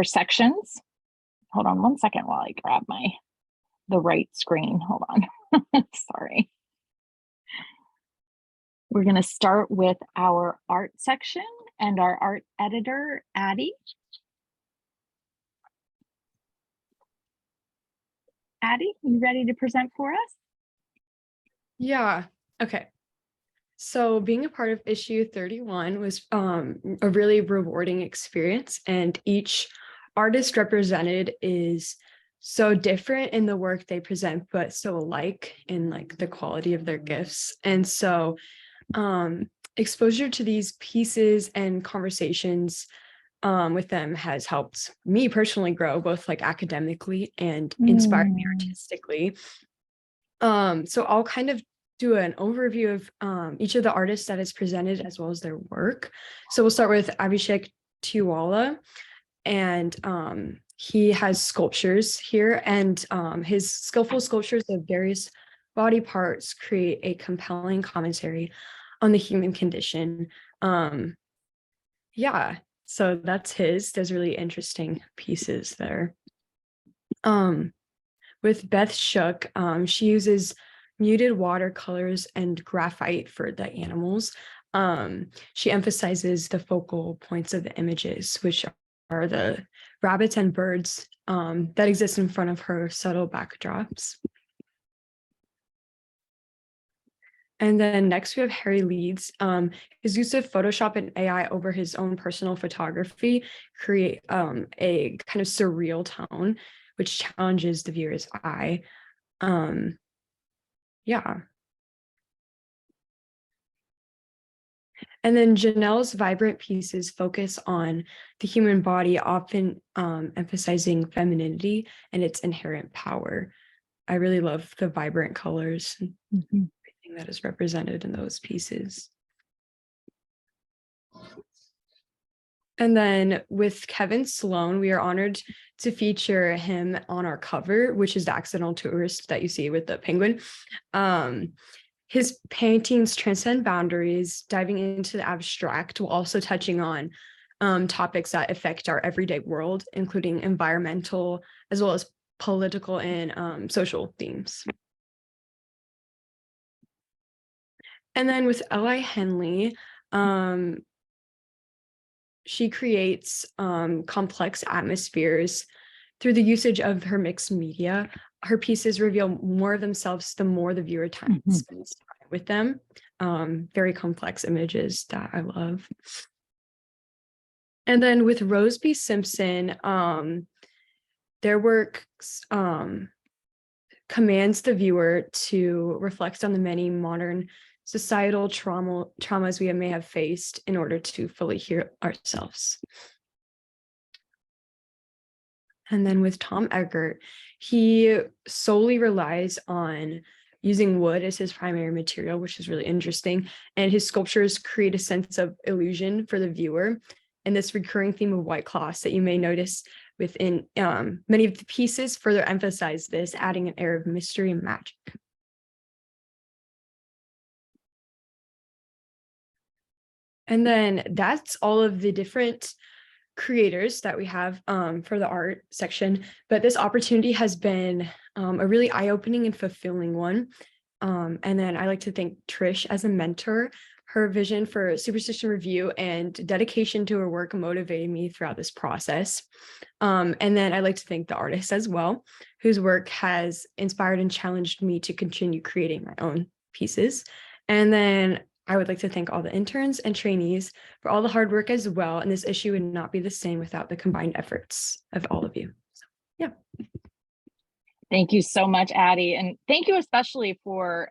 sections. Hold on one second while I grab the right screen. Hold on. Sorry. We're going to start with our art section and our art editor, Addie. Addie, you ready to present for us? Yeah, okay. So being a part of issue 31 was a really rewarding experience, and each artist represented is so different in the work they present, but so alike in like the quality of their gifts. And so exposure to these pieces and conversations with them has helped me personally grow, both like academically and inspired me artistically. So I'll kind of do an overview of each of the artists that is presented, as well as their work. So we'll start with Abhishek Tiwala, and he has sculptures here, and his skillful sculptures of various body parts create a compelling commentary on the human condition. Yeah, so that's his. There's really interesting pieces there. With Beth Shook, she uses muted watercolors and graphite for the animals. She emphasizes the focal points of the images, which are the rabbits and birds that exist in front of her subtle backdrops. And then next we have Harry Leeds. His use of Photoshop and AI over his own personal photography create a kind of surreal tone, which challenges the viewer's eye. Yeah. And then Janelle's vibrant pieces focus on the human body, often emphasizing femininity and its inherent power. I really love the vibrant colors and everything that is represented in those pieces. And then with Kevin Sloan, we are honored to feature him on our cover, which is the accidental tourist that you see with the penguin. His paintings transcend boundaries, diving into the abstract while also touching on topics that affect our everyday world, including environmental as well as political and social themes. And then with Eli Henley, she creates complex atmospheres through the usage of her mixed media. Her pieces reveal more of themselves the more the viewer time spends with them. Very complex images that I love. And then with Rose B. Simpson, their work commands the viewer to reflect on the many modern societal traumas we may have faced in order to fully hear ourselves. And then with Tom Eggert, he solely relies on using wood as his primary material, which is really interesting. And his sculptures create a sense of illusion for the viewer. And this recurring theme of white cloths that you may notice within many of the pieces further emphasize this, adding an air of mystery and magic. And then that's all of the different creators that we have for the art section. But this opportunity has been a really eye-opening and fulfilling one. And then I like to thank Trish as a mentor. Her vision for Superstition Review and dedication to her work motivated me throughout this process. And then I'd like to thank the artists as well, whose work has inspired and challenged me to continue creating my own pieces. And then I would like to thank all the interns and trainees for all the hard work as well. And this issue would not be the same without the combined efforts of all of you. So, yeah. Thank you so much, Addie. And thank you especially for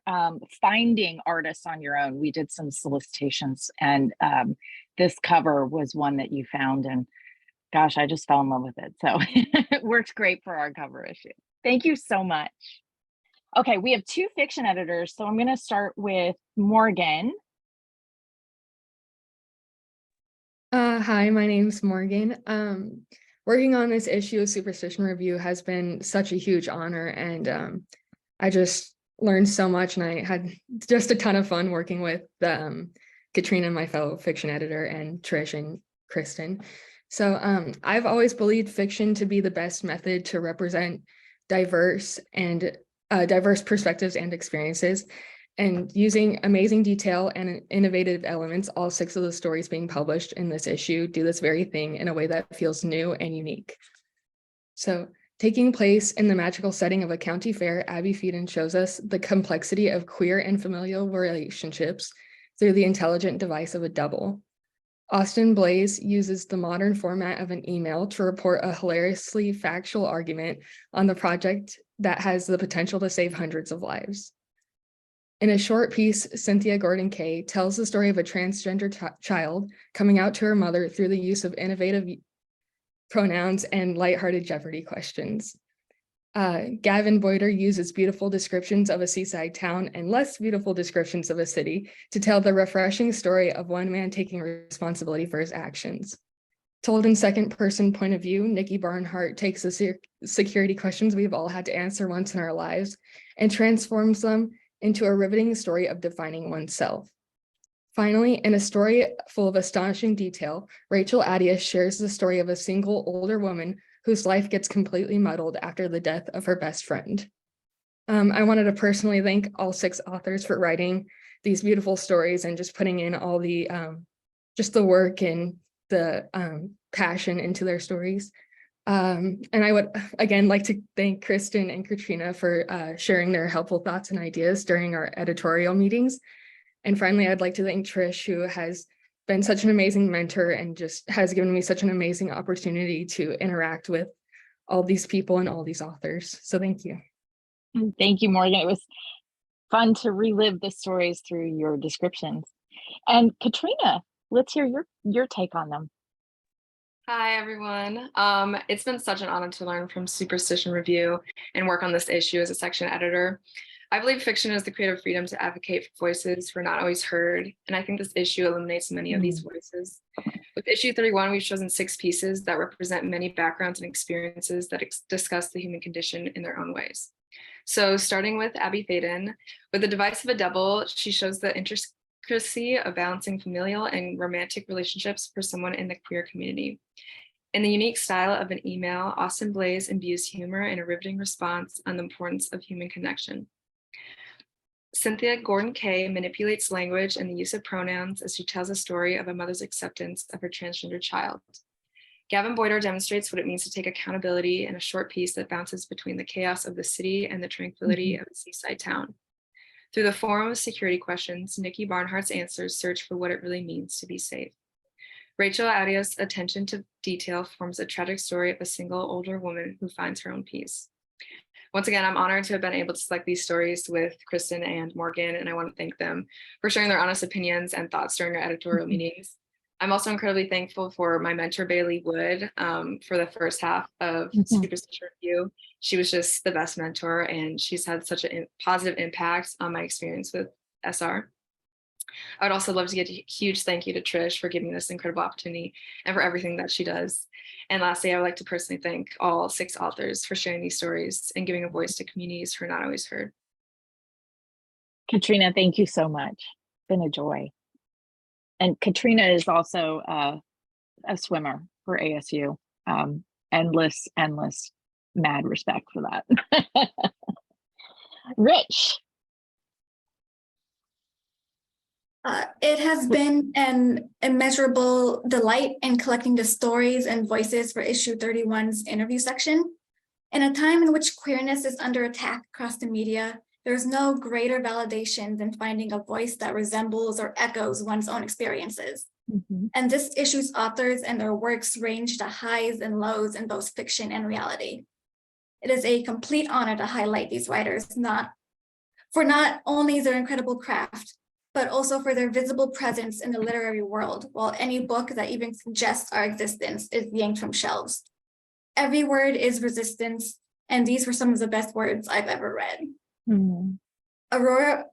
finding artists on your own. We did some solicitations and this cover was one that you found, and gosh, I just fell in love with it. So it worked great for our cover issue. Thank you so much. Okay, we have two fiction editors. So I'm going to start with Morgan. Hi, my name's Morgan. Working on this issue of Superstition Review has been such a huge honor, and I just learned so much, and I had just a ton of fun working with Katrina, my fellow fiction editor, and Trish and Kristen. So I've always believed fiction to be the best method to represent diverse perspectives and experiences. And using amazing detail and innovative elements, all 6 of the stories being published in this issue do this very thing in a way that feels new and unique. So, taking place in the magical setting of a county fair, Abby Feeden shows us the complexity of queer and familial relationships through the intelligent device of a double. Austin Blaze uses the modern format of an email to report a hilariously factual argument on the project that has the potential to save hundreds of lives. In a short piece, Cynthia Gordon Kay tells the story of a transgender child coming out to her mother through the use of innovative pronouns and lighthearted Jeopardy questions. Gavin Boyder uses beautiful descriptions of a seaside town and less beautiful descriptions of a city to tell the refreshing story of one man taking responsibility for his actions. Told in second-person point of view, Nikki Barnhart takes the security questions we've all had to answer once in our lives and transforms them into a riveting story of defining oneself. Finally, in a story full of astonishing detail, Rachel Adias shares the story of a single older woman whose life gets completely muddled after the death of her best friend. I wanted to personally thank all 6 authors for writing these beautiful stories and just putting in all the just the work and the passion into their stories. And I would again like to thank Kristen and Katrina for sharing their helpful thoughts and ideas during our editorial meetings. And finally, I'd like to thank Trish, who has been such an amazing mentor and just has given me such an amazing opportunity to interact with all these people and all these authors. So thank you. Thank you, Morgan. It was fun to relive the stories through your descriptions. And Katrina, let's hear your take on them. Hi, everyone. It's been such an honor to learn from Superstition Review and work on this issue as a section editor. I believe fiction is the creative freedom to advocate for voices who are not always heard, and I think this issue eliminates many of these voices. With issue 31, we've chosen 6 pieces that represent many backgrounds and experiences that discuss the human condition in their own ways. So starting with Abby Thaden, with the device of a devil, she shows the intricacy of balancing familial and romantic relationships for someone in the queer community. In the unique style of an email, Austin Blaze imbues humor and a riveting response on the importance of human connection. Cynthia Gordon-Kay manipulates language and the use of pronouns as she tells a story of a mother's acceptance of her transgender child. Gavin Boyder demonstrates what it means to take accountability in a short piece that bounces between the chaos of the city and the tranquility of a seaside town. Through the forum of security questions, Nikki Barnhart's answers search for what it really means to be safe. Rachel Arias' attention to detail forms a tragic story of a single older woman who finds her own peace. Once again, I'm honored to have been able to select these stories with Kristen and Morgan, and I want to thank them for sharing their honest opinions and thoughts during our editorial meetings. I'm also incredibly thankful for my mentor, Bailey Wood, for the first half of Superstition Review. She was just the best mentor, and she's had such a positive impact on my experience with SR. I would also love to give a huge thank you to Trish for giving this incredible opportunity and for everything that she does. And lastly, I would like to personally thank all 6 authors for sharing these stories and giving a voice to communities who are not always heard. Katrina, thank you so much. It's been a joy. And Katrina is also a swimmer for ASU. Endless mad respect for that. Rich. It has been an immeasurable delight in collecting the stories and voices for issue 31's interview section. In a time in which queerness is under attack across the media, there is no greater validation than finding a voice that resembles or echoes one's own experiences. And this issue's authors and their works range the highs and lows in both fiction and reality. It is a complete honor to highlight these writers, not only their incredible craft, but also for their visible presence in the literary world, while any book that even suggests our existence is yanked from shelves. Every word is resistance, and these were some of the best words I've ever read. Aurora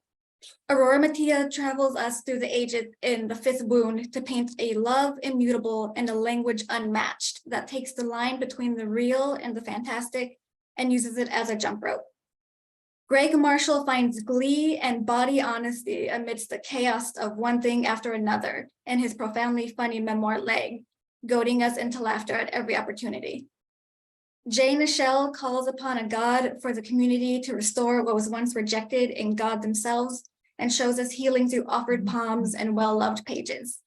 Mattia travels us through the ages in The Fifth Wound to paint a love immutable and a language unmatched that takes the line between the real and the fantastic and uses it as a jump rope. Greg Marshall finds glee and body honesty amidst the chaos of one thing after another in his profoundly funny memoir, Leg, goading us into laughter at every opportunity. Jay Nichelle calls upon a God for the community to restore what was once rejected in God themselves and shows us healing through offered palms and well-loved pages.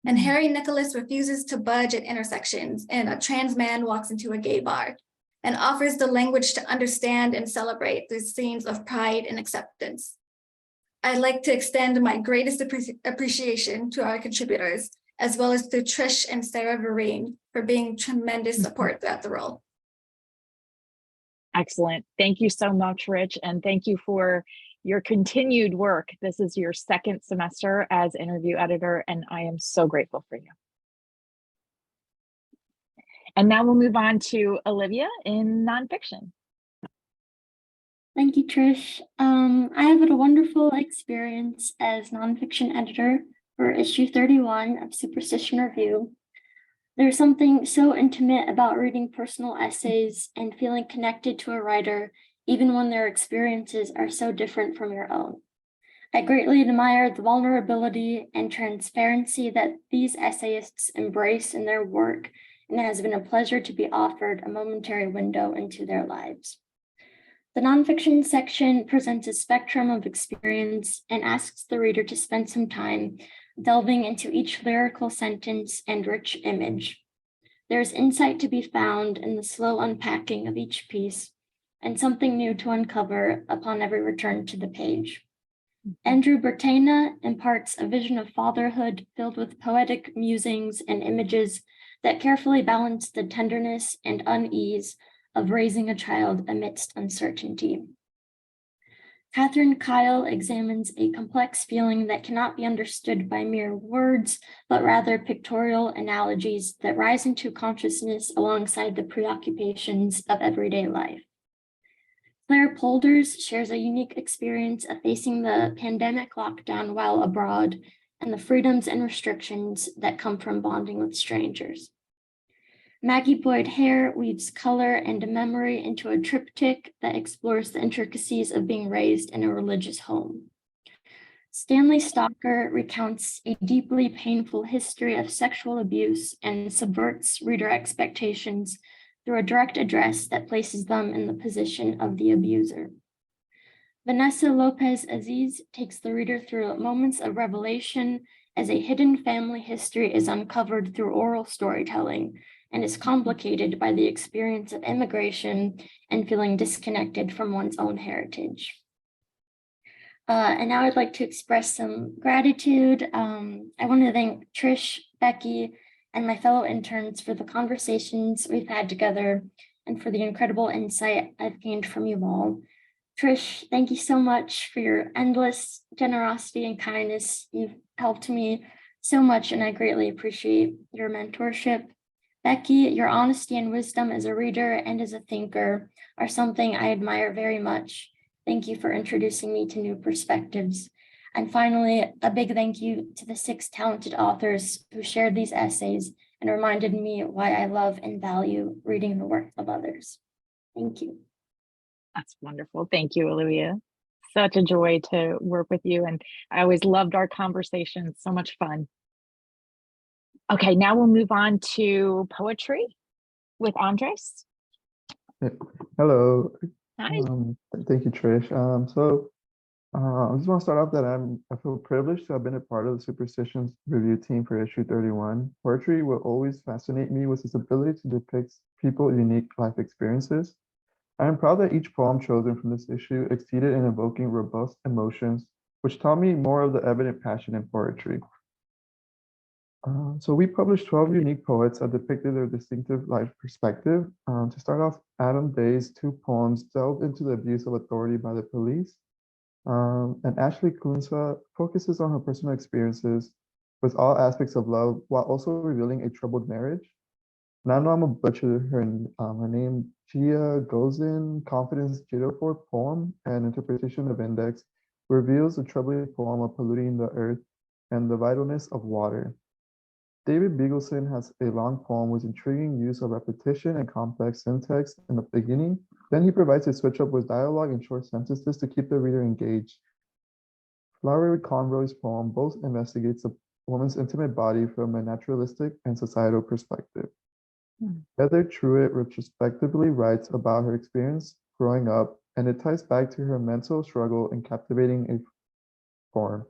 And Harry Nicholas refuses to budge at intersections, and a trans man walks into a gay bar and offers the language to understand and celebrate through scenes of pride and acceptance. I'd like to extend my greatest appreciation to our contributors, as well as to Trish and Sarah Vereen for being tremendous support throughout the role. Excellent. Thank you so much, Rich. And thank you for your continued work. This is your 2nd semester as interview editor, and I am so grateful for you. And now we'll move on to Olivia in nonfiction. Thank you, Trish. I have had a wonderful experience as nonfiction editor for issue 31 of Superstition Review. There's something so intimate about reading personal essays and feeling connected to a writer, even when their experiences are so different from your own. I greatly admire the vulnerability and transparency that these essayists embrace in their work, and it has been a pleasure to be offered a momentary window into their lives. The nonfiction section presents a spectrum of experience and asks the reader to spend some time delving into each lyrical sentence and rich image. There's insight to be found in the slow unpacking of each piece and something new to uncover upon every return to the page. Andrew Bertena imparts a vision of fatherhood filled with poetic musings and images that carefully balance the tenderness and unease of raising a child amidst uncertainty. Catherine Kyle examines a complex feeling that cannot be understood by mere words, but rather pictorial analogies that rise into consciousness alongside the preoccupations of everyday life. Claire Polders shares a unique experience of facing the pandemic lockdown while abroad and the freedoms and restrictions that come from bonding with strangers. Maggie Boyd Hare weaves color and memory into a triptych that explores the intricacies of being raised in a religious home. Stanley Stalker recounts a deeply painful history of sexual abuse and subverts reader expectations through a direct address that places them in the position of the abuser. Vanessa Lopez Aziz takes the reader through moments of revelation as a hidden family history is uncovered through oral storytelling and is complicated by the experience of immigration and feeling disconnected from one's own heritage. And now I'd like to express some gratitude. I want to thank Trish, Becky, and my fellow interns for the conversations we've had together and for the incredible insight I've gained from you all. Trish, thank you so much for your endless generosity and kindness. You've helped me so much, and I greatly appreciate your mentorship. Becky, your honesty and wisdom as a reader and as a thinker are something I admire very much. Thank you for introducing me to new perspectives. And finally, a big thank you to the 6 talented authors who shared these essays and reminded me why I love and value reading the work of others. Thank you. That's wonderful. Thank you, Olivia. Such a joy to work with you. And I always loved our conversations. So much fun. Okay, now we'll move on to poetry with Andres. Hello. Hi. Thank you, Trish. I just want to start off that I feel privileged to have been a part of the Superstitions review team for issue 31. Poetry will always fascinate me with its ability to depict people's unique life experiences. I am proud that each poem chosen from this issue exceeded in evoking robust emotions, which taught me more of the evident passion in poetry. So we published 12 unique poets that depicted their distinctive life perspective. To start off, Adam Day's 2 poems delved into the abuse of authority by the police. And Ashley Kunsa focuses on her personal experiences with all aspects of love while also revealing a troubled marriage. Now I'm gonna butcher her name, Gia Gozin, Confidence Jidofor poem and interpretation of index reveals the troubling poem of polluting the earth and the vitalness of water. David Beagleson has a long poem with intriguing use of repetition and complex syntax in the beginning. Then he provides a switch up with dialogue and short sentences to keep the reader engaged. Flowery Conroy's poem both investigates the woman's intimate body from a naturalistic and societal perspective. Heather Truitt retrospectively writes about her experience growing up, and it ties back to her mental struggle in captivating a form.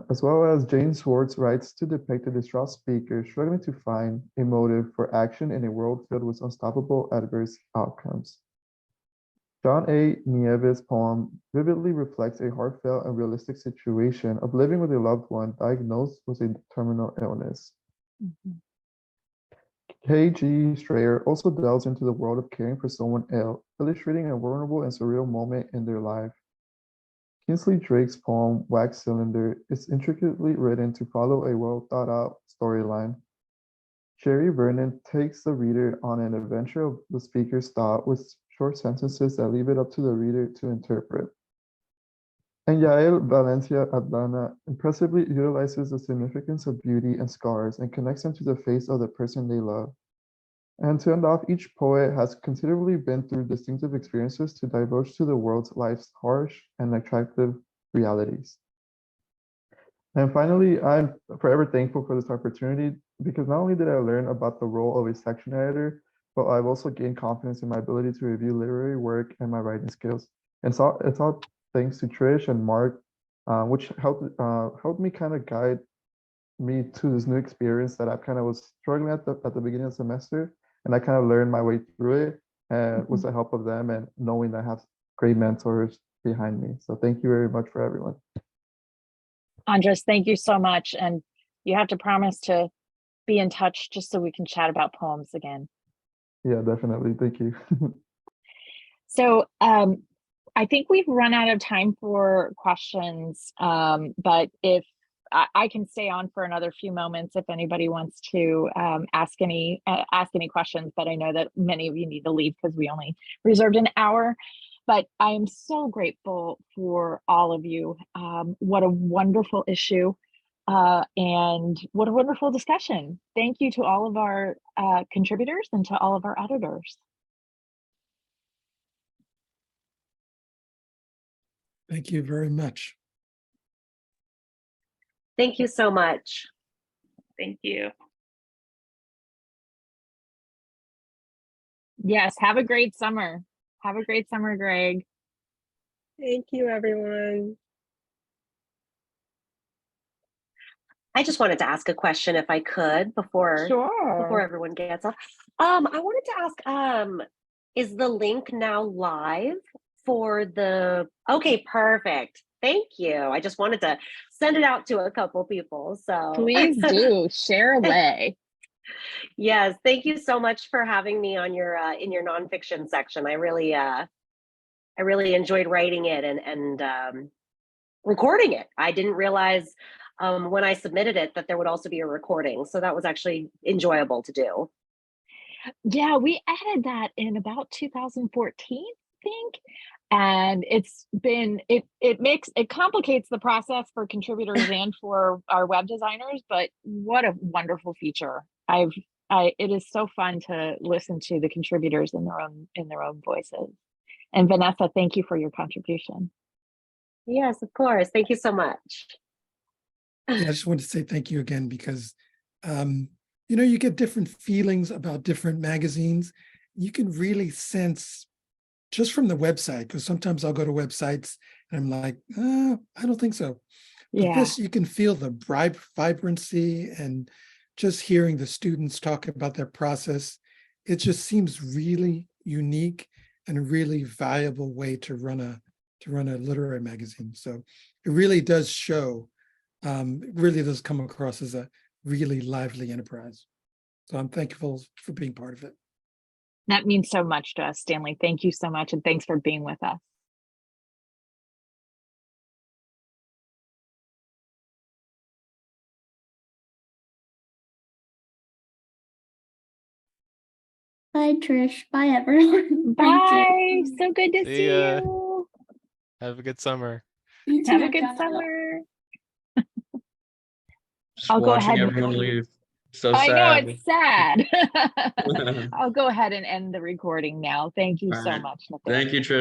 As well as Jane Swartz writes to depict a distraught speaker struggling to find a motive for action in a world filled with unstoppable adverse outcomes. John A. Nieves' poem vividly reflects a heartfelt and realistic situation of living with a loved one diagnosed with a terminal illness. K.G. Strayer also delves into the world of caring for someone ill, illustrating a vulnerable and surreal moment in their life. Kingsley Drake's poem, Wax Cylinder, is intricately written to follow a well-thought-out storyline. Sherry Vernon takes the reader on an adventure of the speaker's thought with short sentences that leave it up to the reader to interpret. And Yael Valencia Adlana impressively utilizes the significance of beauty and scars and connects them to the face of the person they love. And to end off, each poet has considerably been through distinctive experiences to divulge to the world's life's harsh and attractive realities. And finally, I'm forever thankful for this opportunity because not only did I learn about the role of a section editor, but I've also gained confidence in my ability to review literary work and my writing skills. And so it's all thanks to Trish and Mark, which helped me kind of guide me to this new experience that I kind of was struggling at the beginning of the semester. And I kind of learned my way through it and with the help of them and knowing that I have great mentors behind me. So thank you very much for everyone. Andres, thank you so much. And you have to promise to be in touch just so we can chat about poems again. Yeah, definitely. Thank you. So I think we've run out of time for questions, but if I can stay on for another few moments if anybody wants to ask any questions, but I know that many of you need to leave because we only reserved an hour. But I am so grateful for all of you. What a wonderful issue. And what a wonderful discussion. Thank you to all of our contributors and to all of our editors. Thank you very much. Thank you so much. Thank you. Yes, have a great summer. Have a great summer, Greg. Thank you, everyone. I just wanted to ask a question if I could before everyone gets off. I wanted to ask, is the link now live for the, okay, perfect. Thank you. I just wanted to send it out to a couple people. So Please do share away. Yes, thank you so much for having me on your in your nonfiction section. I really enjoyed writing it and recording it. I didn't realize when I submitted it that there would also be a recording. So that was actually enjoyable to do. Yeah, we added that in about 2014, I think. And it's been, it complicates the process for contributors and for our web designers, but what a wonderful feature. It is so fun to listen to the contributors in their own voices. And Vanessa, thank you for your contribution. Yes, of course. Thank you so much. Yeah, I just wanted to say thank you again because, you know, you get different feelings about different magazines. You can really sense just from the website, because sometimes I'll go to websites and I'm like, I don't think so. But Yeah. this, you can feel the vibrancy and just hearing the students talk about their process. It just seems really unique and a really valuable way to run a literary magazine. So it really does show, it really does come across as a really lively enterprise. So I'm thankful for being part of it. That means so much to us, Stanley. Thank you so much. And thanks for being with us. Bye, Trish. Bye, everyone. Bye. So good to see ya. you. Have a good summer. You too, Have a good Jonathan. summer. Just I'll go watching ahead. everyone leave. So I sad. know, it's sad. I'll go ahead and end the recording now. Thank you All so right. much, Nathaniel. Thank you, Trish.